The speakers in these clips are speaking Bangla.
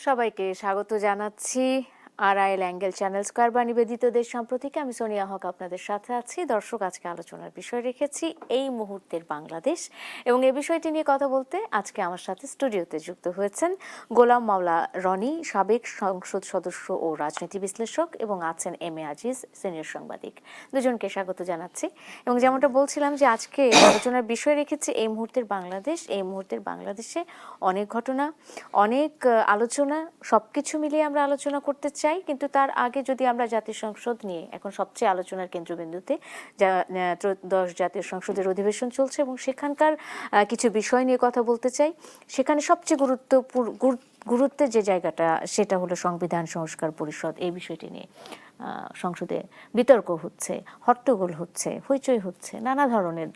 সবাইকে স্বাগত জানাচ্ছি আরআইএল অ্যাঙ্গেল চ্যানেল স্কয়ার বা নিবেদিত দেশ সম্প্রতিকে। আমি সোনিয়া হক আপনাদের সাথে আছি। দর্শক, আজকে আলোচনার বিষয় রেখেছি এই মুহূর্তের বাংলাদেশ, এবং এই বিষয়টি নিয়ে কথা বলতে আজকে আমার সাথে স্টুডিওতে যুক্ত হয়েছেন গোলাম মাওলা রনি, সাবেক সংসদ সদস্য ও রাজনীতি বিশ্লেষক, এবং আছেন এম এ আজিজ, সিনিয়র সাংবাদিক। দুজনকে স্বাগত জানাচ্ছি। এবং যেমনটা বলছিলাম যে আজকে আলোচনার বিষয় রেখেছি এই মুহূর্তের বাংলাদেশ। এই মুহূর্তের বাংলাদেশে অনেক ঘটনা, অনেক আলোচনা, সবকিছু মিলিয়ে আমরা আলোচনা করতে চাই। কিন্তু তার আগে যদি আমরা জাতীয় সংসদ নিয়ে, এখন সবচেয়ে আলোচনার কেন্দ্রবিন্দুতে ত্রয়োদশ জাতীয় সংসদের অধিবেশন চলছে, এবং সেখানকার কিছু বিষয় নিয়ে কথা বলতে চাই। সেখানে সবচেয়ে গুরুত্বের যে জায়গাটা, সেটা হলো সংবিধান সংস্কার পরিষদ। এই বিষয়টি নিয়ে সংসদে বিতর্ক হচ্ছে, হট্টগোল হচ্ছে, হইচই হচ্ছে, নানা ধরনের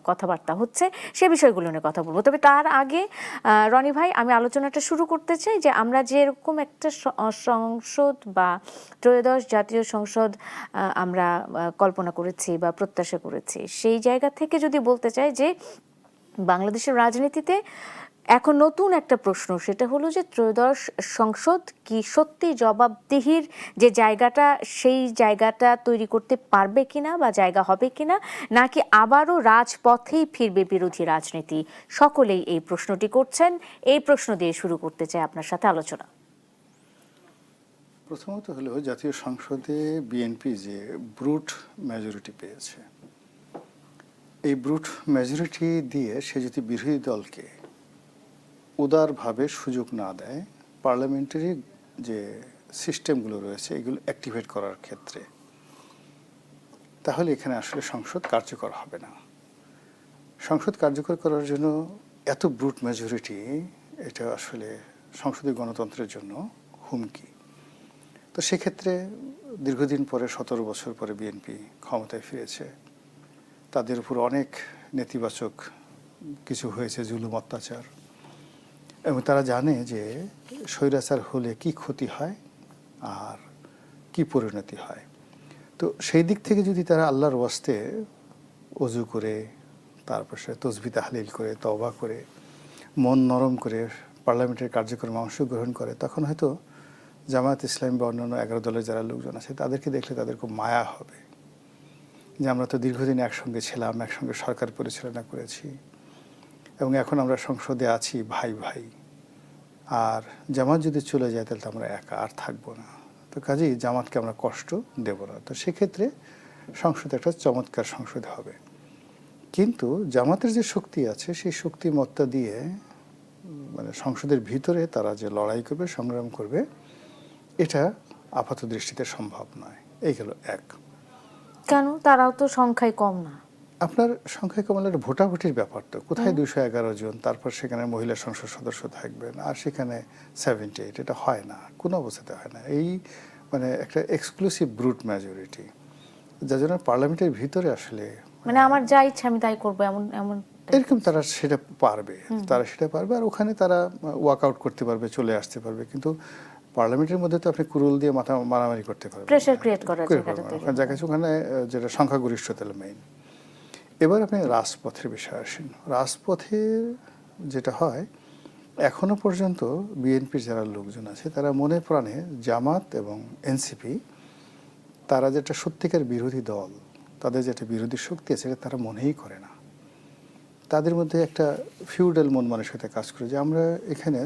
কথাবার্তা হচ্ছে। সে বিষয়গুলো নিয়ে কথা বলবো। তবে তার আগে রনি ভাই, আমি আলোচনাটা শুরু করতে চাই যে আমরা যেরকম একটা সংসদ বা ত্রয়োদশ জাতীয় সংসদ আমরা কল্পনা করেছি বা প্রত্যাশা করেছি, সেই জায়গা থেকে যদি বলতে চাই যে বাংলাদেশের রাজনীতিতে এখন নতুন একটা প্রশ্ন, সেটা হলো যে ত্রয়োদশ সংসদ কি সত্যি জবাবদিহির যে জায়গাটা, সেই জায়গাটা তৈরি করতে পারবে কিনা বা জায়গা হবে কিনা, নাকি আবারও রাজপথেই ফিরবে বিরোধী রাজনীতি? সকলেই এই প্রশ্নটি করছেন। এই প্রশ্ন দিয়ে শুরু করতে চাই আপনার সাথে আলোচনা। প্রথমত হলো জাতীয় সংসদে বিএনপি যে ব্রুট মেজরিটি পেয়েছে, এই ব্রুট মেজরিটি দিয়ে সে যদি বিরোধী দলকে উদারভাবে সুযোগ না দেয় পার্লামেন্টারি যে সিস্টেমগুলো রয়েছে এগুলো অ্যাক্টিভেট করার ক্ষেত্রে, তাহলে এখানে আসলে সংসদ কার্যকর হবে না। সংসদ কার্যকর করার জন্য এত ব্রুট মেজরিটি, এটা আসলে সংসদীয় গণতন্ত্রের জন্য হুমকি। তো সেক্ষেত্রে দীর্ঘদিন পরে, 17 বছর পরে বিএনপি ক্ষমতায় ফিরেছে। তাদের উপর অনেক নেতিবাচক কিছু হয়েছে, জুলুম, অত্যাচার, এবং তারা জানে যে স্বৈরাচার হলে কি ক্ষতি হয় আর কি পরিণতি হয়। তো সেই দিক থেকে যদি তারা আল্লাহর ওয়াস্তে অজু করে, তারপর সে তসবিহ তাহলিল করে, তওবা করে, মন নরম করে পার্লামেন্টের কার্যক্রমে অংশগ্রহণ করে, তখন হয়তো জামায়াত ইসলামী বা অন্যান্য 11 দলের যারা লোকজন আছে তাদেরকে দেখলে তাদের খুব মায়া হবে যে আমরা তো দীর্ঘদিন একসঙ্গে ছিলাম, একসঙ্গে সরকার পরিচালনা করেছি, এবং এখন আমরা সংসদে আছি ভাই ভাই, আর জামাত যদি চলে যায় তাহলে তো আমরা একা আর থাকবো না। তো কাজেই জামাতকে আমরা কষ্ট দেব না। তো সেক্ষেত্রে সংসদ একটা চমৎকার সংসদ হবে। কিন্তু জামাতের যে শক্তি আছে সেই শক্তি মত্তা দিয়ে মানে সংসদের ভিতরে তারা যে লড়াই করবে, সংগ্রাম করবে, এটা আপাত দৃষ্টিতে সম্ভব নয়। এই গেল এক। কেন? তারাও তো সংখ্যায় কম না। আপনার সংখ্যায় কম হলে ভোটাভুটির ব্যাপার, তো কোথায় 211 জন, তারপর সেখানে মহিলা সংসদ সদস্য থাকবেন, আর সেখানে 78, এটা হয় না, কোনো অবস্থাতে হয় না। এই মানে একটা এক্সক্লুসিভ ব্রুট মেজরিটি, যার জন্য পার্লামেন্টের ভিতরে আসলে মানে আমার যা ইচ্ছা আমি তাই করবো, এমন এমন এরকম তারা সেটা পারবে, আর ওখানে তারা ওয়াক আউট করতে পারবে, চলে আসতে পারবে। কিন্তু পার্লামেন্টের মধ্যে তো আপনি কুরুল দিয়ে মাথা মারামারি করতে পারবেন, প্রেসার ক্রিয়েট করার জায়গাটা ওখানে যেটা সংখ্যাগরিষ্ঠতা মেইন। এবার আপনি রাজপথের বিষয়ে আসেন। রাজপথে যেটা হয়, এখনো পর্যন্ত বিএনপির যারা লোকজন আছে তারা মনে প্রাণে জামাত এবং এনসিপি, তারা যেটা সত্যিকার বিরোধী দল, তাদের যেটা বিরোধী শক্তি আছে সেটা তারা মনেই করে না। তাদের মধ্যে একটা ফিউডাল মন মানসিকতা কাজ করে যে আমরা এখানে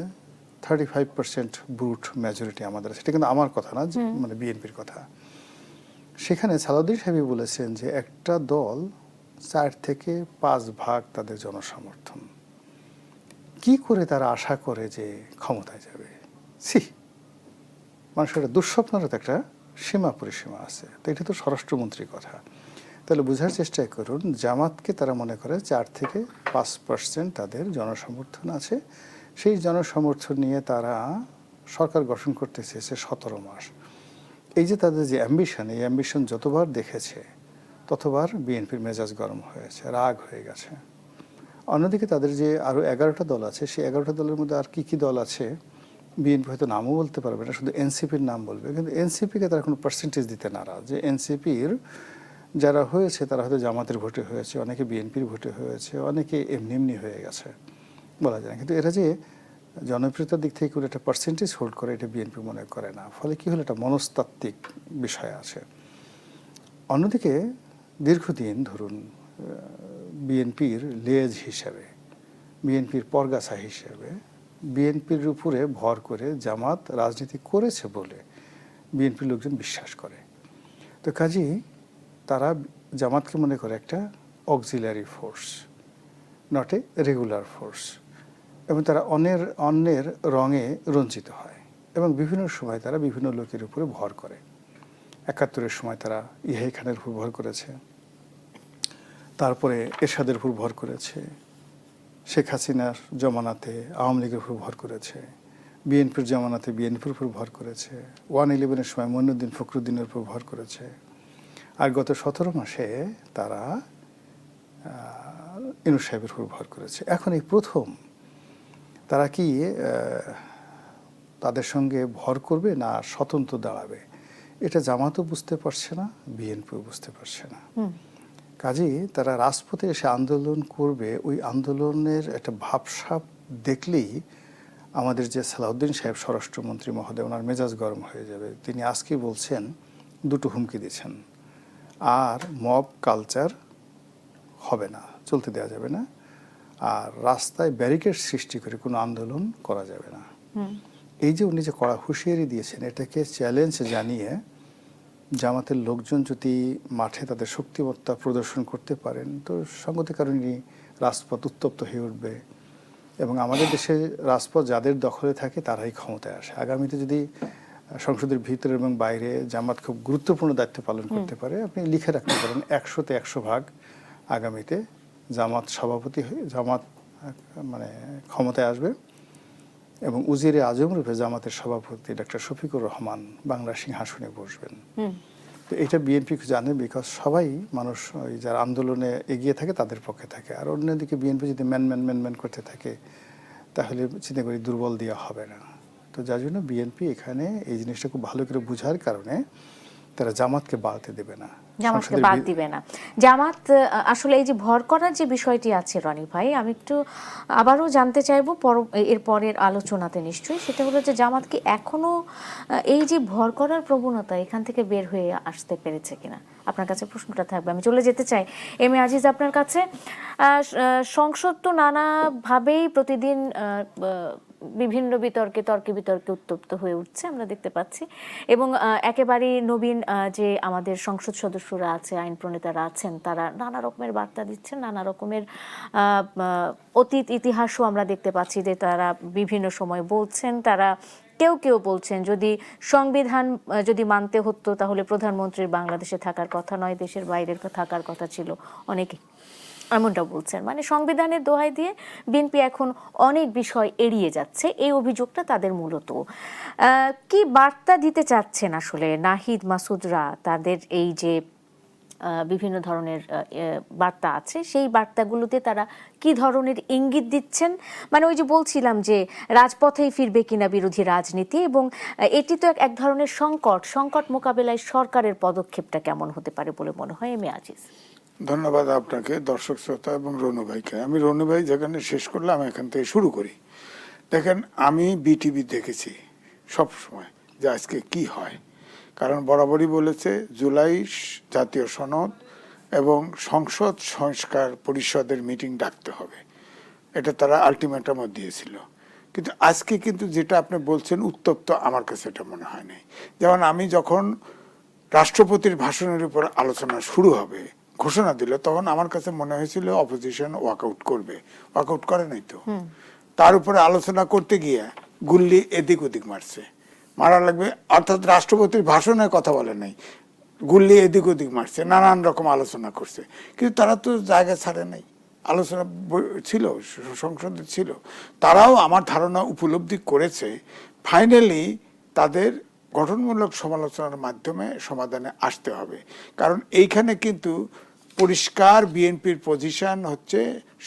35% ব্রুট মেজরিটি আমাদের আছে। এটা কিন্তু আমার কথা না, মানে বিএনপির কথা। সেখানে সালাউদ্দিন সাহেব বলেছেন যে একটা দল 4 থেকে 5 ভাগ তাদের জনসমর্থন, কি করে তারা আশা করে যে ক্ষমতায় যাবে? মানুষের একটা দুঃস্বপ্নের তো একটা সীমা পরিসীমা আছে। তো এটা তো স্বরাষ্ট্রমন্ত্রীর কথা। তাহলে বোঝার চেষ্টা করুন, জামাতকে তারা মনে করে 4 থেকে 5% তাদের জনসমর্থন আছে। সেই জনসমর্থন নিয়ে তারা সরকার গঠন করতে চেয়েছে 17 মাস। এই যে তাদের যে অ্যাম্বিশন, এই অ্যাম্বিশন যতবার দেখেছে ততবার বিএনপির মেজাজ গরম হয়েছে, রাগ হয়ে গেছে। অন্যদিকে তাদের যে আরও 11টা দল আছে, সেই 11টা দলের মধ্যে আর কি কি দল আছে বিএনপি হয়তো নামও বলতে পারবে না, শুধু এনসিপির নাম বলবে। কিন্তু এনসিপিকে তারা কোনো পার্সেন্টেজ দিতে নারাজ, যে এনসিপির যারা হয়েছে তারা হয়তো জামাতের ভোটে হয়েছে, অনেকে বিএনপির ভোটে হয়েছে, অনেকে এমনি এমনি হয়ে গেছে, বলা যায় না। কিন্তু এরা যে জনপ্রিয়তার দিক থেকে কোনো একটা পার্সেন্টেজ হোল্ড করে এটা বিএনপি মনে করে না। ফলে কি হলো, একটা মনস্তাত্ত্বিক বিষয় আছে। অন্যদিকে দীর্ঘদিন ধরুন বিএনপির লেজ হিসেবে, বিএনপির পরগাছা হিসেবে বিএনপির উপরে ভর করে জামাত রাজনীতি করেছে বলে বিএনপির লোকজন বিশ্বাস করে। তো কাজেই তারা জামাতকে মনে করে একটা auxiliary force, not a regular force, এবং তারা অন্যের রঙে রঞ্জিত হয় এবং বিভিন্ন সময় তারা বিভিন্ন লোকের উপরে ভর করে। ৭১-এর সময় তারা ইয়াহিয়া খানের উপর ভর করেছে, তারপরে এরশাদের উপর ভর করেছে, শেখ হাসিনার জমানাতে আওয়ামী লীগের উপর ভর করেছে, বিএনপির জমানাতে বিএনপির উপর ভর করেছে, 1/11-এর সময় মঈনুদ্দিন ফখরুদ্দিনের উপর ভর করেছে, আর গত ১৭ মাসে তারা ইউনূস সাহেবের উপর ভর করেছে। এখন এই প্রথম তারা কি তাদের সঙ্গে ভর করবে না স্বতন্ত্র দাঁড়াবে, এটা জামাতও বুঝতে পারছে না, বিএনপিও বুঝতে পারছে না। কাজেই তারা রাজপথে এসে আন্দোলন করবে, ওই আন্দোলনের একটা ভাবসাব দেখলেই আমাদের যে সালাউদ্দিন সাহেব স্বরাষ্ট্রমন্ত্রী মহোদয়, ওনার মেজাজ গরম হয়ে যাবে। তিনি আজকে বলছেন, দুটো হুমকি দিচ্ছেন, আর মব কালচার হবে না, চলতে দেওয়া যাবে না, আর রাস্তায় ব্যারিকেড সৃষ্টি করে কোনো আন্দোলন করা যাবে না। এই যে উনি যে কড়া হুঁশিয়ারি দিয়েছেন, এটাকে চ্যালেঞ্জ জানিয়ে জামাতের লোকজন যদি মাঠে তাদের শক্তিমত্তা প্রদর্শন করতে পারেন, তো সঙ্গত কারণেই রাজপথ উত্তপ্ত হয়ে উঠবে এবং আমাদের দেশে রাজপথ যাদের দখলে থাকে তারাই ক্ষমতায় আসে। আগামীতে যদি সংসদের ভিতরে এবং বাইরে জামাত খুব গুরুত্বপূর্ণ দায়িত্ব পালন করতে পারে, আপনি লিখে রাখতে পারেন ১০০-তে ১০০ ভাগ আগামীতে জামাত সভাপতি হয়ে জামাত মানে ক্ষমতায় আসবে এবং উজিরে আজম রূপে জামাতের সভাপতি ডক্টর শফিকুর রহমান বাংলার সিংহাসনে বসবেন। তো এটা বিএনপি জানে, বিকজ সবাই মানুষ ওই যারা আন্দোলনে এগিয়ে থাকে তাদের পক্ষে থাকে, আর অন্যদিকে বিএনপি যদি ম্যান করতে থাকে তাহলে চিন্তা করি দুর্বল দেওয়া হবে না। তো যার জন্য বিএনপি এখানে এই জিনিসটা খুব ভালো করে বোঝার কারণে তারা জামাতকে বাড়তে দেবে না, জামাতকে বাদ দিবে না। জামাত আসলে এই যে ভর করার যে বিষয়টি আছে রনি ভাই, আমি একটু আবারও জানতে চাইবো এর পরের আলোচনাতে নিশ্চয়ই, সেটা হলো যে জামাত কি এখনো এই যে ভর করার প্রবণতা এখান থেকে বের হয়ে আসতে পেরেছে কিনা, আপনার কাছে প্রশ্নটা থাকবে। আমি চলে যেতে চাই এম এ আজিজ আপনার কাছে। সংসদ তো নানাভাবেই প্রতিদিন বিভিন্ন তর্কে বিতর্কে উত্তপ্ত হয়ে উঠছে আমরা দেখতে পাচ্ছি, এবং একেবারেই নবীন যে আমাদের সংসদ সদস্যরা আছে, আইন প্রণেতারা আছেন, তারা নানা রকমের বার্তা দিচ্ছেন, নানা রকমের অতীত ইতিহাসও আমরা দেখতে পাচ্ছি যে তারা বিভিন্ন সময় বলছেন। তারা কেউ বলছেন যদি সংবিধান যদি মানতে হতো তাহলে প্রধানমন্ত্রীর বাংলাদেশে থাকার কথা নয়, দেশের বাইরে থাকার কথা ছিল, অনেকে এমনটা বলছেন। মানে সংবিধানের দোহাই দিয়ে বিএনপি এখন অনেক বিষয় এড়িয়ে যাচ্ছে, এই অভিযোগটা তাদের মূলত। কি বার্তা দিতে চাচ্ছেন আসলে নাহিদ মাসুদরা, তাদের এই যে বিভিন্ন ধরনের বার্তা আছে, সেই বার্তাগুলোতে তারা কি ধরনের ইঙ্গিত দিচ্ছেন? মানে ওই যে বলছিলাম যে রাজপথেই ফিরবে কিনা বিরোধী রাজনীতি, এবং এটি তো এক ধরনের সংকট মোকাবেলায় সরকারের পদক্ষেপটা কেমন হতে পারে বলে মনে হয় এম এ আজিজ? ধন্যবাদ আপনাকে, দর্শক শ্রোতা এবং রনু ভাইকে। আমি রনু ভাই যেখানে শেষ করলাম এখান থেকে শুরু করি। দেখেন, আমি বিটিভি দেখেছি সব সময় যে আজকে কি হয়, কারণ বরাবরই বলেছে জুলাই জাতীয় সনদ এবং সংসদ সংস্কার পরিষদের মিটিং ডাকতে হবে, এটা তারা আলটিমেটামও দিয়েছিল। কিন্তু আজকে কিন্তু যেটা আপনি বলছেন উত্তপ্ত, আমার কাছে এটা মনে হয় নাই। যেমন আমি যখন রাষ্ট্রপতির ভাষণের উপর আলোচনা শুরু হবে ঘোষণা দিল, তখন আমার কাছে মনে হয়েছিল অপোজিশন ওয়াকআউট করবে, ওয়াকআউট করে নাই তো। তার উপরে আলোচনা করতে গিয়ে গুল্লি এদিক ওদিক মারা লাগবে, অর্থাৎ রাষ্ট্রপতির ভাষণে কথা বলে নাই, গুল্লি এদিক ওদিক মারছে, নানান রকম আলোচনা করছে, কিন্তু তারা তো জায়গা ছাড়ে নাই। আলোচনা ছিল, সংসদে ছিল, তারাও আমার ধারণা উপলব্ধি করেছে ফাইনালি তাদের গঠনমূলক সমালোচনার মাধ্যমে সমাধানে আসতে হবে। কারণ এইখানে কিন্তু পরিষ্কার বিএনপির পজিশন হচ্ছে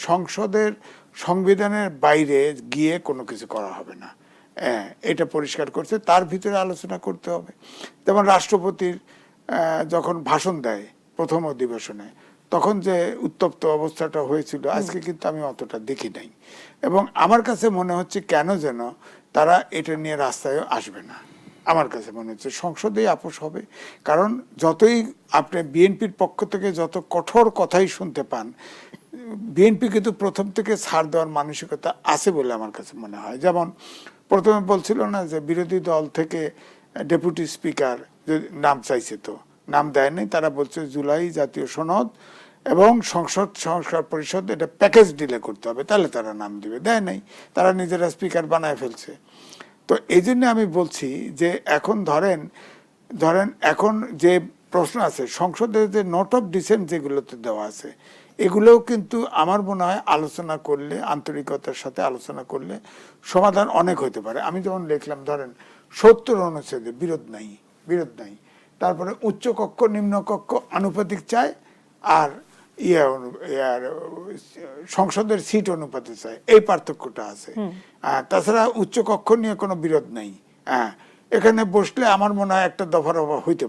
সংসদের সংবিধানের বাইরে গিয়ে কোনো কিছু করা হবে না, এটা পরিষ্কার করছে। তার ভিতরে আলোচনা করতে হবে। যেমন রাষ্ট্রপতির যখন ভাষণ দেয় প্রথম অধিবেশনে, তখন যে উত্তপ্ত অবস্থাটা হয়েছিল আজকে কিন্তু আমি অতটা দেখি নাই। এবং আমার কাছে মনে হচ্ছে কেন যেন তারা এটা নিয়ে রাস্তায় আসবে না। আমার কাছে মনে হচ্ছে সংসদেই আপোষ হবে। কারণ যতই আপনি বিএনপির পক্ষ থেকে যত কঠোর কথাই শুনতে পান, বিএনপি কিন্তু প্রথম থেকে ছাড় দেওয়ার মানসিকতা আছে বলে আমার কাছে মনে হয়। যেমন প্রথমে বলছিল না যে বিরোধী দল থেকে ডেপুটি স্পিকার নাম চাইছে, তো নাম দেয় নাই। তারা বলছে জুলাই জাতীয় সনদ এবং সংসদ সংস্কার পরিষদ এটা প্যাকেজ ডিলে করতে হবে, তাহলে তারা নাম দিবে। দেয় নাই, তারা নিজেরা স্পিকার বানায় ফেলছে। তো এই জন্য আমি বলছি যে এখন ধরেন এখন যে প্রশ্ন আছে সংসদের যে নোট অফ ডিসেন্ট যেগুলোতে দেওয়া আছে, এগুলোও কিন্তু আমার মনে হয় আলোচনা করলে, আন্তরিকতার সাথে আলোচনা করলে সমাধান অনেক হতে পারে। আমি যেমন লিখলাম ধরেন 70 অনুচ্ছেদে বিরোধ নাই, তারপরে উচ্চ কক্ষ নিম্ন কক্ষ আনুপাতিক চায়, আর সংসদের সিট অনুপাতে চায়, এই পার্থক্যটা আছে। তাছাড়া উচ্চ কক্ষ নিয়ে কোনো বিরোধ নাই। এখানে বসলে আমার মনে হয় একটা দফার অভাব হইতে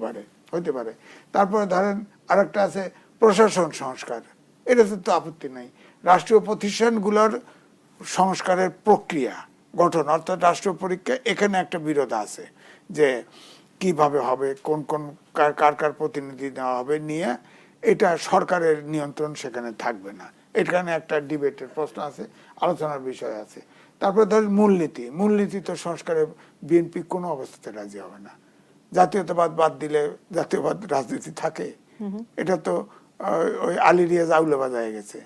পারে। তারপরে ধরেন আরেকটা আছে প্রশাসন সংস্কার, এটাতে তো আপত্তি নাই। রাষ্ট্রীয় প্রতিষ্ঠানগুলোর সংস্কারের প্রক্রিয়া গঠন অর্থাৎ রাষ্ট্রীয় পরীক্ষা, এখানে একটা বিরোধ আছে যে কিভাবে হবে, কোন কার প্রতিনিধি নেওয়া হবে নিয়ে, এটা সরকারের নিয়ন্ত্রণ সেখানে থাকবে না। এখানে একটা ডিবেটের প্রশ্ন আছে, আলোচনার বিষয় আছে। তারপরে ধরেন মূলনীতি তো সংস্কারে বিএনপি কোনো অবস্থাতে রাজি হবে না। জাতীয়তাবাদ বাদ দিলে জাতীয়বাদ রাজনীতি থাকে? এটা তো ওই আলিরিয়া জাউলে হয়ে গেছে।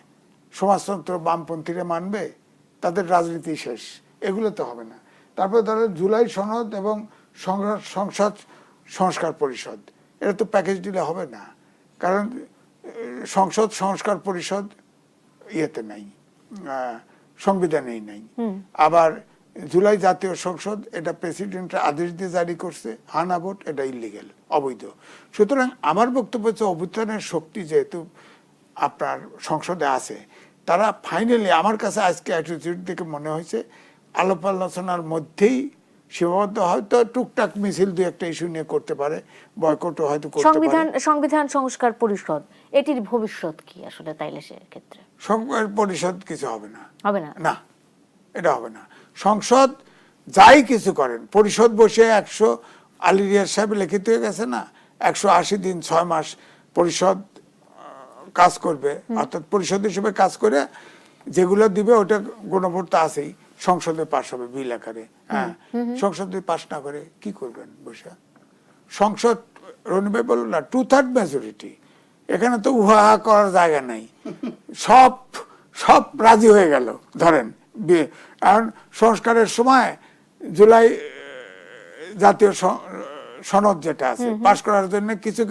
সমাজতন্ত্র বামপন্থীরা মানবে? তাদের রাজনীতি শেষ। এগুলো তো হবে না। তারপরে ধরো জুলাই সনদ এবং সংসদ সংস্কার পরিষদ, এটা তো প্যাকেজ দিলে হবে না। কারণ সংসদ সংস্কার পরিষদ ইয়েতে নাই, সংবিধানেই নাই। আবার জুলাই জাতীয় সংসদ, এটা প্রেসিডেন্টের আদেশ দিয়ে জারি করছে, হানা ভোট, এটা ইলিগেল, অবৈধ। সুতরাং আমার বক্তব্য হচ্ছে অভ্যুত্থানের শক্তি যেহেতু আপনার সংসদে আছে, তারা ফাইনালি আমার কাছে আজকে অ্যাটিটিউড থেকে মনে হয়েছে আলাপ আলোচনার মধ্যেই সীমাবদ্ধ, হয়তো টুকটাক মিছিল দু একটা ইস্যু নিয়ে করতে পারে, বয়কটও হয়তো করতে পারে। সংবিধান সংস্কার পরিষদ এটির ভবিষ্যৎ কি আসলে তাইলে সে ক্ষেত্রে? সংস্কার পরিষদ কিছু হবে না, না, এটা হবে না। সংসদ যাই কিছু করেন, পরিষদ বসে 100 আলিরিয়ার সাহেব লিখিত হয়ে গেছে না, 180 দিন 6 মাস পরিষদ কাজ করবে, অর্থাৎ পরিষদ হিসেবে কাজ করে যেগুলো দিবে ওটা গণভোট আছেই, সংসদে পাশ হবে বিল আকারে। সংসদে পাশ না করে কি করবেন বসে? সংসদ রনি ভাই বলল না 2/3 মেজরিটি, এখানে তো উহা করার জায়গা নাই। সব রাজি হয়ে গেল ধরেন। কারণ সংস্কারের সময় জুলাই জাতীয় সনদ যেটা আছে পাশ করার জন্য কিছু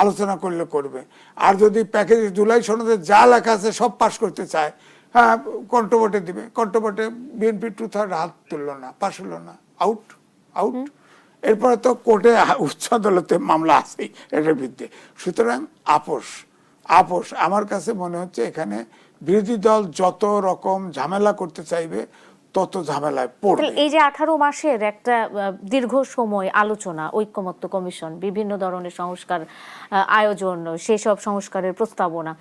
আলোচনা করবে। আর যদি প্যাকেজ জুলাই সনদে যা লেখা আছে সব পাশ করতে চায়, হ্যাঁ কণ্ঠভোটে দিবে। কণ্ঠভোটে বিএনপি 2/3 হাত তুললো না, পাশ হলো না, আউট। এরপরে তো কোর্টে উচ্চ আদালতে মামলা আছেই এটার বিরুদ্ধে। সুতরাং আপোষ আমার কাছে মনে হচ্ছে এখানে বিরোধী দল যত রকম ঝামেলা করতে চাইবে তত ঝামেলায় পড়বে। এই যে 18 মাসের একটা দীর্ঘ সময় আলোচনা, ঐক্যমত্য কমিশন, বিভিন্ন ধরনের সংস্কার আয়োজন, সেসব সংস্কারের প্রস্তাবনা,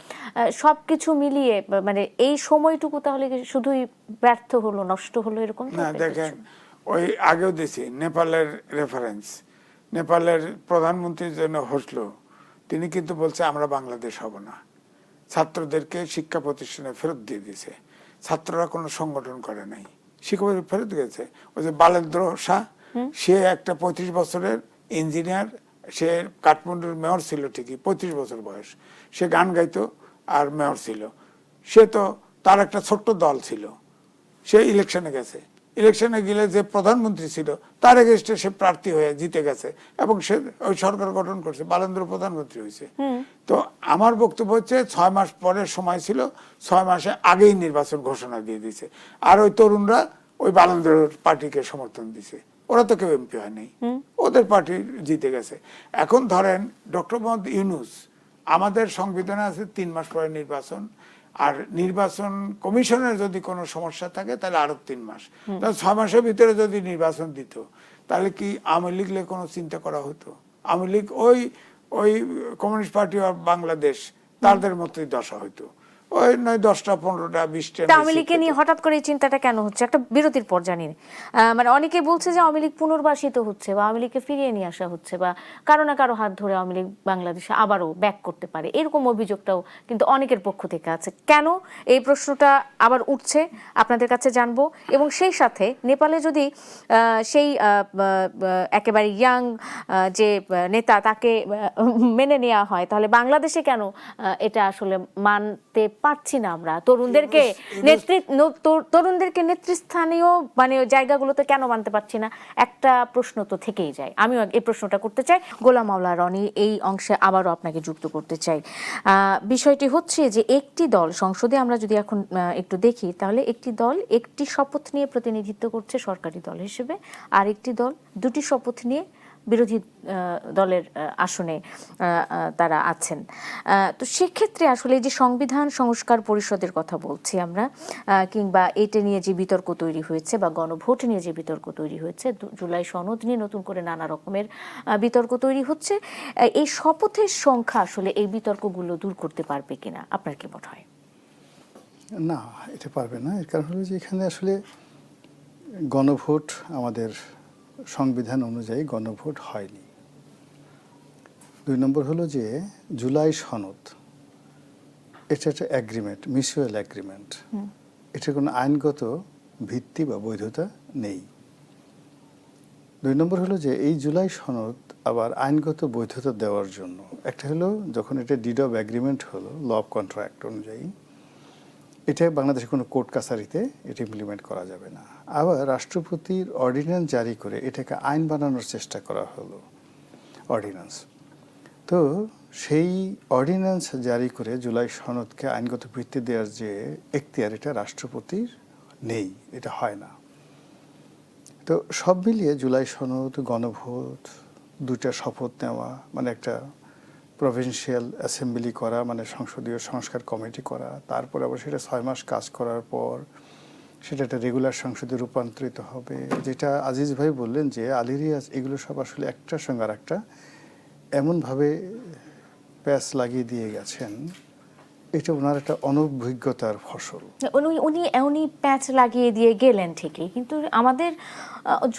সবকিছু মিলিয়ে মানে এই সময়টুকু তাহলে শুধুই ব্যর্থ হলো, নষ্ট হলো এরকম না? দেখেন, ওই আগেও দিছি নেপালের রেফারেন্স, নেপালের প্রধানমন্ত্রীর জন্য হসলো, তিনি কিন্তু বলছে আমরা বাংলাদেশ হব না। ছাত্রদেরকে শিক্ষা প্রতিষ্ঠানে ফেরত দিয়ে দিয়েছে। ছাত্ররা কোনো সংগঠন করে নাই, শিক্ষা ফেরত গেছে। ওই যে বালেন্দ্র শাহ, সে একটা 35 বছরের ইঞ্জিনিয়ার, সে কাঠমান্ডুর মেয়র ছিল ঠিকই, 35 বছর বয়স, সে গান গাইতো আর মেয়র ছিল। সে তো তার একটা ছোট্ট দল ছিল, সে ইলেকশনে গেছে। ইলেকশনে গেলে যে প্রধানমন্ত্রী ছিল তার এগেইনস্টে সে প্রার্থী হয়ে জিতে গেছে এবং সে ওই সরকার গঠন করছে, বালেন্দ্র প্রধানমন্ত্রী হয়েছে। তো আমার বক্তব্য হচ্ছে 6 মাস পরে সময় ছিল, 6 মাসে আগেই নির্বাচন ঘোষণা দিয়ে দিয়েছে। আর ওই তরুণরা ওই বালেন্দ্র পার্টিকে সমর্থন দিছে, ওরা তো কেউ এমপি হয় নাই, ওদের পার্টি জিতে গেছে। এখন ধরেন ডক্টর মোহাম্মদ ইউনূস, আমাদের সংবিধানে আছে 3 মাস পরে নির্বাচন, আর নির্বাচন কমিশনের যদি কোনো সমস্যা থাকে তাহলে আরো 3 মাস, তাহলে 6 মাসের ভিতরে যদি নির্বাচন দিত তাহলে কি আওয়ামী লীগ কোনো চিন্তা করা হতো? আওয়ামী লীগ ওই কমিউনিস্ট পার্টি অফ বাংলাদেশ তাদের মতোই দশা হইতো, ওই নয় 10টা 15টা 20টা আওয়ামী লীগকে নিয়ে হঠাৎ করে এই চিন্তাটা কেন হচ্ছে একটা বিরতির পর জানি না। মানে অনেকে বলছে যে আওয়ামী লীগ পুনর্বাসিত হচ্ছে বা আওয়ামী লীগকে ফিরিয়ে নিয়ে আসা হচ্ছে বা কারো না কারো হাত ধরে আওয়ামী লীগ বাংলাদেশে আবারও ব্যাক করতে পারে, এরকম অভিযোগটাও কিন্তু অনেকের পক্ষ থেকে আছে। কেন এই প্রশ্নটা আবার উঠছে আপনাদের কাছে জানবো। এবং সেই সাথে নেপালে যদি সেই একেবারে ইয়াং যে নেতা তাকে মেনে নেওয়া হয়, তাহলে বাংলাদেশে কেন এটা আসলে মানতে পারছি না আমরা? তরুণদেরকে নেতৃস্থানীয় মানে জায়গাগুলোতে কেন মানতে পারছি না, একটা প্রশ্ন তো থেকেই যায়। আমিও এই প্রশ্নটা করতে চাই। গোলাম মাওলা রনি, এই অংশে আবারও আপনাকে যুক্ত করতে চাই। বিষয়টি হচ্ছে যে একটি দল সংসদে আমরা যদি এখন একটু দেখি, তাহলে একটি দল একটি শপথ নিয়ে প্রতিনিধিত্ব করছে সরকারি দল হিসেবে, আর একটি দল দুটি শপথ নিয়ে বিরোধী দলের আসনে তারা আছেন। তো সেক্ষেত্রে আসলে যে সংবিধান সংস্কার পরিষদের কথা বলছি আমরা, কিংবা এটা নিয়ে যে বিতর্ক তৈরি হয়েছে বা গণভোট নিয়ে যে বিতর্ক তৈরি হয়েছে, জুলাই সনদ নিয়ে নতুন করে নানা রকমের বিতর্ক তৈরি হচ্ছে, এই শপথের সংখ্যা আসলে এই বিতর্কগুলো দূর করতে পারবে কিনা আপনার কি মনে হয়? না, এটা পারবে না। এর কারণ হলো যে এখানে আসলে গণভোট আমাদের সংবিধান অনুযায়ী গণভোট হয়নি। 2 নম্বর হলো যে জুলাই সনদ, এটা একটা অ্যাগ্রিমেন্ট, মিউচুয়াল অ্যাগ্রিমেন্ট, এটার কোনো আইনগত ভিত্তি বা বৈধতা নেই। 2 নম্বর হলো যে এই জুলাই সনদ আবার আইনগত বৈধতা দেওয়ার জন্য একটা হলো যখন এটা ডিড অফ অ্যাগ্রিমেন্ট হলো, ল অফ কন্ট্রাক্ট অনুযায়ী, এটা বাংলাদেশের কোনো কোর্ট কাছারিতে এটা ইমপ্লিমেন্ট করা যাবে না। আবার রাষ্ট্রপতির অর্ডিন্যান্স জারি করে এটাকে আইন বানানোর চেষ্টা করা হলো, অর্ডিন্যান্স। তো সেই অর্ডিন্যান্স জারি করে জুলাই সনদকে আইনগত ভিত্তি দেওয়ার যে এখতিয়ার, এটা রাষ্ট্রপতির নেই, এটা হয় না। তো সব মিলিয়ে জুলাই সনদ, গণভোট, 2টা শপথ নেওয়া, মানে একটা প্রভিন্সিয়াল অ্যাসেম্বলি করা, মানে সংসদীয় সংস্কার কমিটি করা, তারপর আবার সেটা 6 মাস কাজ করার পর সেটা একটা রেগুলার সংসদে রূপান্তরিত হবে। যেটা আজিজ ভাই বললেন যে আলিরিয়াজ, এগুলো সব আসলে একটার সঙ্গে আর একটা এমনভাবে প্যাচ লাগিয়ে দিয়ে গেছেন, এটা ওনার একটা অনভিজ্ঞতার ফসল। উনি প্যাচ লাগিয়ে দিয়ে গেলেন ঠিকই, কিন্তু আমাদের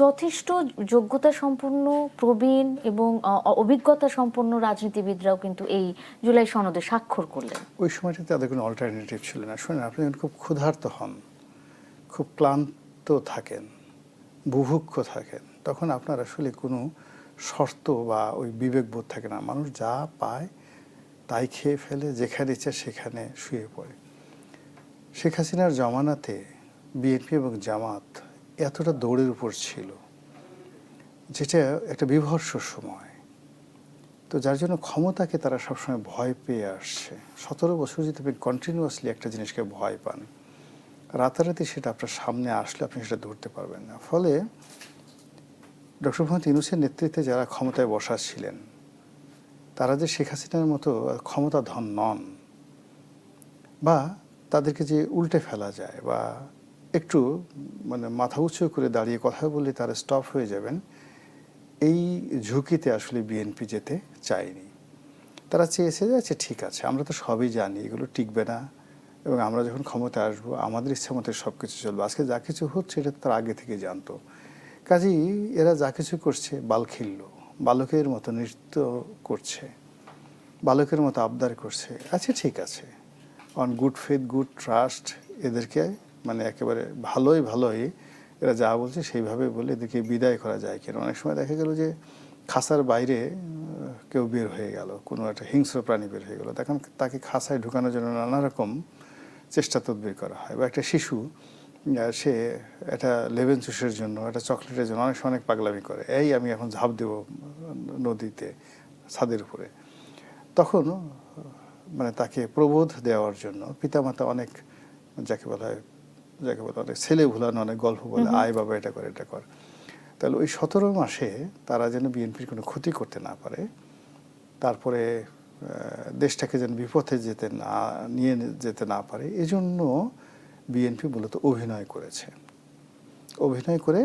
যথেষ্ট যোগ্যতা সম্পন্ন, প্রবীণ এবং অভিজ্ঞতা সম্পন্ন রাজনীতিবিদরাও কিন্তু এই জুলাই সনদে স্বাক্ষর করলেন। ওই সময়টাতে তাদের কোনো অল্টারনেটিভ ছিল না। শুনেন, আপনি যখন খুব ক্ষুধার্ত হন, খুব ক্লান্ত থাকেন, বুভুক্ষ থাকেন, তখন আপনার আসলে কোনো শর্ত বা ওই বিবেকবোধ থাকে না। মানুষ যা পায় তাই খেয়ে ফেলে, যেখানে ইচ্ছা সেখানে শুয়ে পড়ে। শেখ হাসিনার জমানাতে বিএনপি এবং জামাত এতটা দৌড়ের উপর ছিল, যেটা একটা বিভৎস সময়। তো যার জন্য ক্ষমতাকে তারা সবসময় ভয় পেয়ে আসছে। 17 বছর যদি আপনি কন্টিনিউয়াসলি একটা জিনিসকে ভয় পান, রাতারাতি সেটা আপনার সামনে আসলে আপনি সেটা ধরতে পারবেন না। ফলে ডক্টর মোহাম্মদ ইউনূসের নেতৃত্বে যারা ক্ষমতায় বসা ছিলেন, তারা যে শেখ হাসিনার মতো ক্ষমতাধন নন, বা তাদেরকে যে উল্টে ফেলা যায় বা একটু মানে মাথা উঁচু করে দাঁড়িয়ে কথা বললে তারা স্টপ হয়ে যাবেন, এই ঝুঁকিতে আসলে বিএনপি যেতে চায়নি। তারা চেয়েছে যে আচ্ছা ঠিক আছে, আমরা তো সবই জানি এগুলো টিকবে না, এবং আমরা যখন ক্ষমতায় আসবো আমাদের ইচ্ছা মতো সব কিছু চলবে। আজকে যা কিছু হচ্ছে এটা তারা আগে থেকে জানতো। কাজেই এরা যা কিছু করছে বালখিল্য, বালকের মতো নৃত্য করছে, বালকের মতো আবদার করছে। আচ্ছা ঠিক আছে, on good faith, good trust, এদেরকে মানে একেবারে ভালোই এরা যা বলছে সেইভাবে বলে এদেরকে বিদায় করা যায় কিনা। অনেক সময় দেখা গেল যে খাঁচার বাইরে কেউ বের হয়ে গেল, কোনো একটা হিংস্র প্রাণী বের হয়ে গেল, তখন তাকে খাঁচায় ঢুকানোর জন্য নানা রকম চেষ্টা তদবির করা হয়। বা একটা শিশু, সে একটা লেবেন চুষের জন্য, একটা চকলেটের জন্য অনেক সময় অনেক পাগলামি করে, এই আমি এখন ঝাঁপ দেব নদীতে, ছাদের উপরে। তখন মানে তাকে প্রবোধ দেওয়ার জন্য পিতামাতা অনেক যাকে বলা হয় অনেক ছেলে ভুলানো অনেক গল্প বলে, আয় বাবা এটা কর এটা কর। তাহলে ওই 17 মাসে তারা যেন বিএনপির কোনো ক্ষতি করতে না পারে, তারপরে দেশটাকে যেন বিপথে নিয়ে যেতে না পারে, এজন্য বিএনপি মূলত অভিনয় করেছে, অভিনয় করে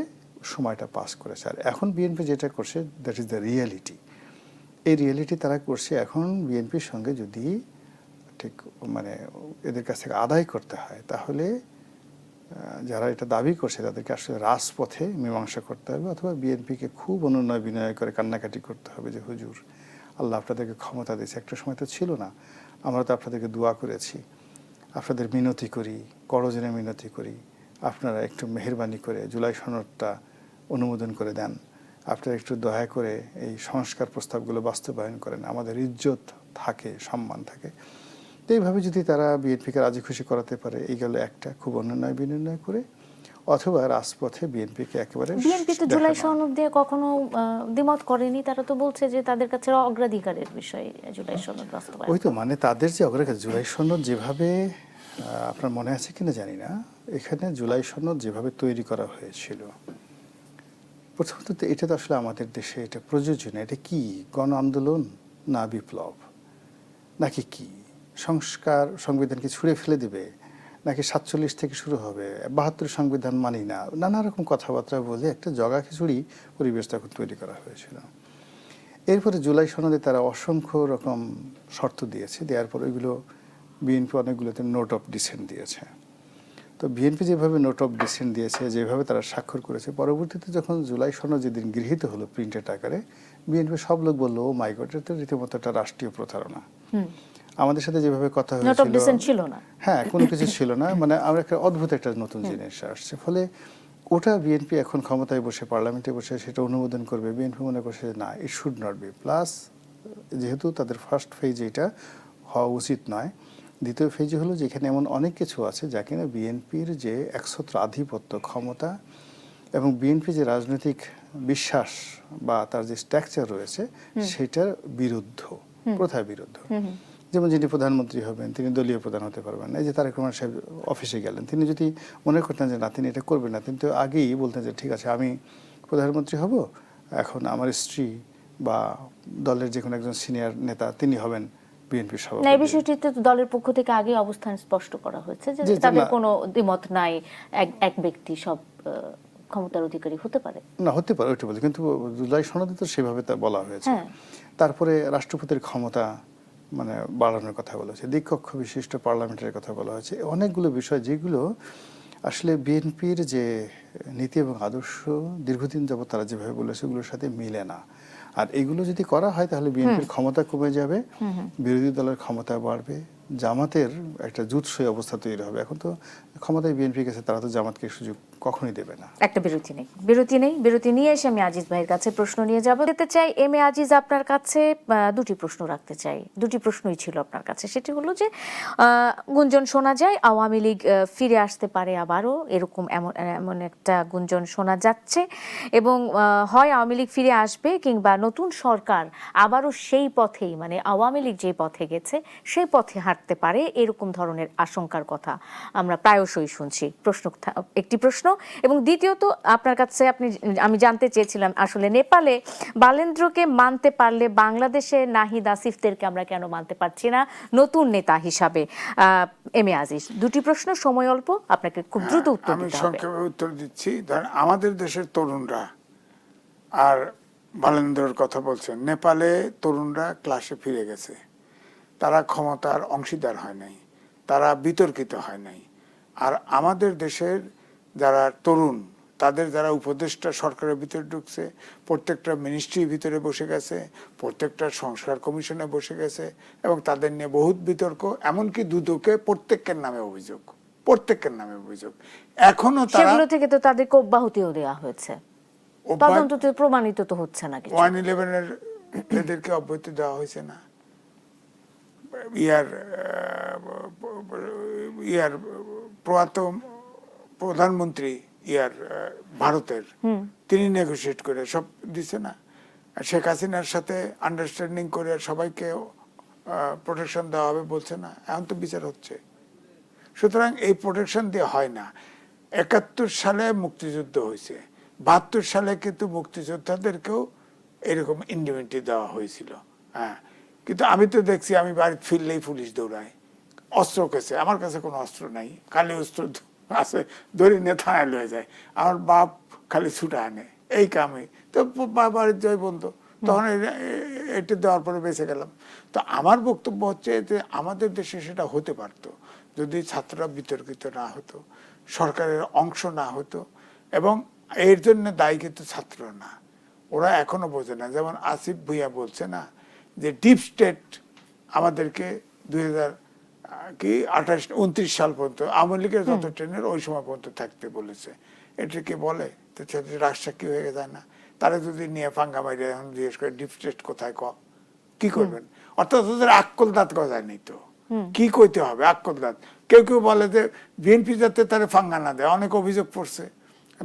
সময়টা পাস করেছে। আর এখন বিএনপি যেটা করছে, দ্যাট ইজ দ্য রিয়েলিটি। এই রিয়েলিটি তারা করছে। এখন বিএনপির সঙ্গে যদি ঠিক মানে এদের কাছ থেকে আদায় করতে হয়, তাহলে যারা এটা দাবি করছে তাদেরকে আসলে রাজপথে মীমাংসা করতে হবে, অথবা বিএনপিকে খুব অনুনয় বিনয় করে কান্নাকাটি করতে হবে যে হুজুর আল্লাহ আপনাদেরকে ক্ষমতা দিয়েছে, একটা সময় তো ছিল না, আমরা তো আপনাদেরকে দোয়া করেছি, আপনাদের মিনতি করি, করজনে মিনতি করি, আপনারা একটু মেহেরবানি করে জুলাই সনদটা অনুমোদন করে দেন, আপনারা একটু দয়া করে এই সংস্কার প্রস্তাবগুলো বাস্তবায়ন করেন, আমাদের ইজ্জত থাকে, সম্মান থাকে। তো এইভাবে যদি তারা বিএনপিকে রাজি খুশি করাতে পারে, এই গেল একটা, খুব অনুনয় বিনয় করে, অথবা রাজপথে বিএনপিকে একেবারে বিএনপি তো জুলাই সনদ দিয়ে কখনো দ্বিমত করেনি, তারা তো বলছে যে তাদের কাছে অগ্রাধিকারের বিষয় জুলাই সনদ বাস্তবায়ন। ওই তো মানে তাদের যে অগ্রাধিকার, জুলাই সনদ যেভাবে আপনার মনে আছে কিনা জানি না, এখানে জুলাই সনদ যেভাবে তৈরি করা হয়েছিল, প্রথমত এটা তো আসলে আমাদের দেশে এটা প্রযোজ্য না। এটা কি গণ আন্দোলন না বিপ্লব নাকি কি? সংবিধানকে ছুঁড়ে ফেলে দিবে নাকি 47 থেকে শুরু হবে, 72 সংবিধান মানি না, নানা রকম কথাবার্তা বলে একটা জগা খিচুড়ি পরিবেশ তখন তৈরি করা হয়েছিল। এরপরে জুলাই সনদে তারা অসংখ্য রকম শর্ত দিয়েছে, দেওয়ার পর ওইগুলো বিএনপি অনেকগুলোতে নোট অফ ডিসেন্ট দিয়েছে। তো বিএনপি যেভাবে নোট অফ ডিসেন্ট দিয়েছে, যেভাবে তারা স্বাক্ষর করেছে, পরবর্তীতে যখন জুলাই সনদ যেদিন গৃহীত হলো প্রিন্টেড আকারে, বিএনপি সব লোক বললো ও মাই গড, এটা তো রীতিমতো একটা রাষ্ট্রীয় প্রতারণা। আমাদের সাথে যেভাবে কথা হয়েছিল, হ্যাঁ কোনো কিছু ছিল না, মানে আমরা একটা অদ্ভুত একটা নতুন জিনিস আসছে। ফলে ওটা বিএনপি এখন ক্ষমতায় বসে পার্লামেন্টে বসে সেটা অনুমোদন করবে, বিএনপি মনে করছে না, it should not be. Plus যেহেতু তাদের ফার্স্ট ফেজ এটা হওয়া উচিত নয়, দ্বিতীয় ফেজে হলো যে এখানে এমন অনেক কিছু আছে যা কিনা বিএনপির যে একছত্র আধিপত্য ক্ষমতা এবং বিএনপি যে রাজনৈতিক বিশ্বাস বা তার যে স্ট্রাকচার রয়েছে সেটার বিরুদ্ধ, প্রথার বিরুদ্ধ। যেমন যিনি প্রধানমন্ত্রী হবেন তিনি দলীয় প্রধান হতে পারবেন না। এই যে তারেক রহমান সাহেব অফিসে গেলেন, তিনি যদি মনে করতেন যে না তিনি এটা করবেন না, তিনি তো আগেই বলতেন যে ঠিক আছে আমি প্রধানমন্ত্রী হব, এখন আমার স্ত্রী বা দলের যে কোনো একজন সিনিয়র নেতা তিনি হবেন বিএনপির সভাপতি। এই বিষয়টিতে দলের পক্ষ থেকে আগে অবস্থান স্পষ্ট করা হয়েছে যে তাদের কোনো দ্বিমত নাই, এক ব্যক্তি সব ক্ষমতার অধিকারী হতে পারে না, হতে পারে ওইটা বলে, কিন্তু জুলাই সনদে তো সেভাবে তা বলা হয়েছে। তারপরে রাষ্ট্রপতির ক্ষমতা মানে বাড়ানোর কথা বলা হয়েছে, দ্বিকক্ষ বিশিষ্ট পার্লামেন্টের কথা বলা হয়েছে, অনেকগুলো বিষয় যেগুলো আসলে বিএনপির যে নীতি এবং আদর্শ দীর্ঘদিন যাবত তারা যেভাবে বলেছে ওগুলোর সাথে মিলে না। আর এগুলো যদি করা হয় তাহলে বিএনপির ক্ষমতা কমে যাবে, বিরোধী দলের ক্ষমতা বাড়বে, জামাতের একটা জুৎসই অবস্থা তৈরি হবে। এখন তো ক্ষমতায় বিএনপি গেছে, তারা তো জামাতকে সুযোগ কখনোই দেবে না। একটা বিরতি নিয়ে এসে আমি আজিজ ভাইয়ের কাছে প্রশ্ন নিয়ে যাব। যেতে চাই এম এ আজিজ, আপনার কাছে দুটি প্রশ্ন রাখতে চাই, দুটি প্রশ্নই ছিল আপনার কাছে। সেটি হলো যে গুঞ্জন শোনা যায় আওয়ামী লীগ ফিরে আসতে পারে আবারও, এরকম এমন একটা গুঞ্জন শোনা যাচ্ছে, এবং হয় আওয়ামী লীগ ফিরে আসবে কিংবা নতুন সরকার আবারও সেই পথেই, মানে আওয়ামী লীগ যে পথে গেছে সেই পথে হাঁটতে পারে, এরকম ধরনের আশঙ্কার কথা আমরা প্রায়শই শুনছি। একটি প্রশ্ন, এবং দ্বিতীয়ত আপনার কাছে আমি জানতে চেয়েছিলাম আসলে নেপালে বালেন্দ্রকে মানতে পারলে বাংলাদেশে নাহিদ আসিফদেরকে আমরা কেন মানতে পারছি না নতুন নেতা হিসাবে? এম এ আজিজ, দুটি প্রশ্ন, সময় অল্প, আপনাকে খুব দ্রুত উত্তর দিতে হবে। আমি সংক্ষেপে উত্তর দিচ্ছি। ধরেন আমাদের দেশের তরুণরা আর বালেন্দ্রর কথা বলছেন, নেপালে তরুণরা ক্লাসে ফিরে গেছে, তারা ক্ষমতার অংশীদার হয় নাই, তারা বিতর্কিত হয় নাই। আর আমাদের দেশের যারা তরুণ, তাদের যারা উপদেষ্টা সরকারের ভিতরে ঢুকছে, প্রত্যেকটা মিনিস্ট্রির ভিতরে বসে গেছে, প্রত্যেকটা সংস্কার কমিশনে বসে গেছে, এবং তাদের নিয়ে বহুত বিতর্ক, এমনকি দুদকে প্রত্যেকের নামে অভিযোগ, এখনো সেগুলো থেকে তো তাদেরকে অব্যাহতিও দেওয়া হয়েছে, তদন্ততে প্রমাণিত তো হচ্ছে না কিছু। 111 এদেরকে অব্যাহতি দেওয়া হয়েছে না। প্রয়াত প্রধানমন্ত্রী ভারতের, তিনি নেগোশিয়েট করে সব দিছে না। শেখ হাসিনার সাথে আন্ডারস্ট্যান্ডিং করে সবাইকে প্রোটেকশন দেওয়া হবে বলছে না, এখন তো বিচার হচ্ছে। সুতরাং এই প্রোটেকশন দিয়ে হয় না। 71 সালে মুক্তিযুদ্ধ হয়েছে, 72 সালে কিন্তু মুক্তিযোদ্ধাদেরকেও এরকম ইন্ডিমেন্টি দেওয়া হয়েছিল। হ্যাঁ, কিন্তু আমি তো দেখছি, আমি বাড়িতে ফিরলেই পুলিশ দৌড়ায়, অস্ত্র কেছে, আমার কাছে কোনো অস্ত্র নাই, খালি অস্ত্র আছে ধরে নিয়ে থানায় লয়ে যায়, আমার বাপ খালি ছুটা আনে, এই কামে তো বাড়ির জয় বন্ধ, তখন এটা দেওয়ার পরে বেঁচে গেলাম। তো আমার বক্তব্য হচ্ছে যে আমাদের দেশে সেটা হতে পারতো যদি ছাত্ররা বিতর্কিত না হতো, সরকারের অংশ না হতো, এবং এর জন্য দায়ী কিন্তু ছাত্র না, ওরা এখনো বোঝে না। যেমন আসিফ ভুঁইয়া বলছে না যে ডিপ স্টেট আমাদেরকে 2028-29 সাল পর্যন্ত আওয়ামী লীগের যত ট্রেনের ওই সময় পর্যন্ত থাকতে বলেছে। এটাকে বলে তো রাজসাক্ষী হয়ে যায় না? তারা যদি নিয়ে ফাঙ্গা মাইরে এখন জিজ্ঞেস করে ডিপ স্টেট কোথায় কি করবেন? অর্থাৎ ওদের আক্কল দাঁত গজায় নেই তো কি কইতে হবে আক্কল দাঁত। কেউ কেউ বলে যে বিএনপি যাতে তারা ফাঙ্গা না দেয়, অনেক অভিযোগ পড়ছে,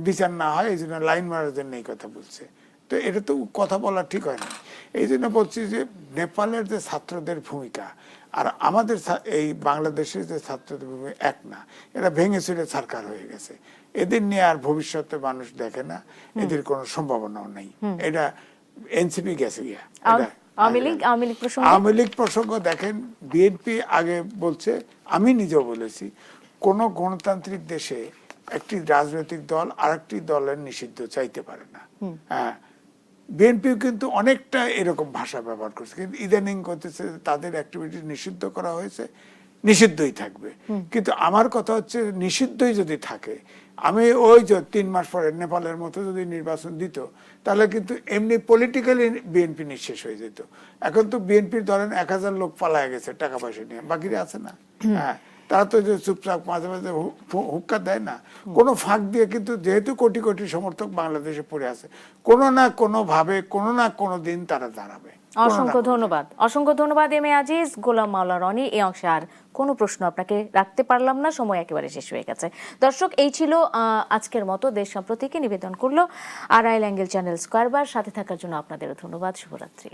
বিচার না হয় এই জন্য লাইন মারার জন্য এই কথা বলছে। তো এটা তো কথা বলা ঠিক হয় না। এই জন্য বলছি যে নেপালের যে ছাত্রদের ভূমিকা আর আমাদের এই বাংলাদেশের যে ছাত্রদের ভূমিকা এক না, এরা ভেঙে চুরে ছারকার হয়ে গেছে। এদের নিয়ে আর ভবিষ্যতে মানুষ দেখে না, এদের কোনো সম্ভাবনাও নেই। এটা এনসিপি গেছে গিয়া। আওয়ামী লীগ প্রসঙ্গ দেখেন, বিএনপি আগে বলছে, আমি নিজেও বলেছি, কোন গণতান্ত্রিক দেশে একটি রাজনৈতিক দল আরেকটি দলের নিষিদ্ধ চাইতে পারে না। হ্যাঁ, বিএনপিও কিন্তু অনেকটা এরকম ভাষা ব্যবহার করছে, কিন্তু ইদানিং করতেছে তাদের অ্যাক্টিভিটি নিষিদ্ধ করা হয়েছে, নিষিদ্ধই থাকবে। কিন্তু আমার কথা হচ্ছে নিষিদ্ধই যদি থাকে, আমি ওই যে 3 মাস পরে নেপালের মতো যদি নির্বাচন দিত, তাহলে কিন্তু এমনি পলিটিক্যালি বিএনপি নিঃশেষ হয়ে যেত। এখন তো বিএনপির ধরেন 1000 লোক পালায় গেছে টাকা পয়সা নিয়ে, বাকিরা আছে না? হ্যাঁ, তারা তো যে চুপচাপ মাঝে মাঝে হুক্কা দেয় না, কোনো ফাঁক দিয়ে, কিন্তু যেহেতু কোটি কোটি সমর্থক বাংলাদেশে পড়ে আছে, কোনো না কোনো ভাবে কোনো না কোনো দিন তারা দাঁড়াবে। অসংখ্য ধন্যবাদ, অসংখ্য ধন্যবাদ এম এ আজিজ। গোলাম মাওলা রনি, এই অংশে আর কোনো প্রশ্ন আপনাকে রাখতে পারলাম না, সময় একেবারে শেষ হয়ে গেছে। দর্শক, এই ছিল আজকের মতো দেশ সম্প্রতিকে নিবেদন করলো আড়াইল অ্যাঙ্গেল চ্যানেল স্কয়ার বার। সাথে থাকার জন্য আপনাদেরও ধন্যবাদ। শুভরাত্রি।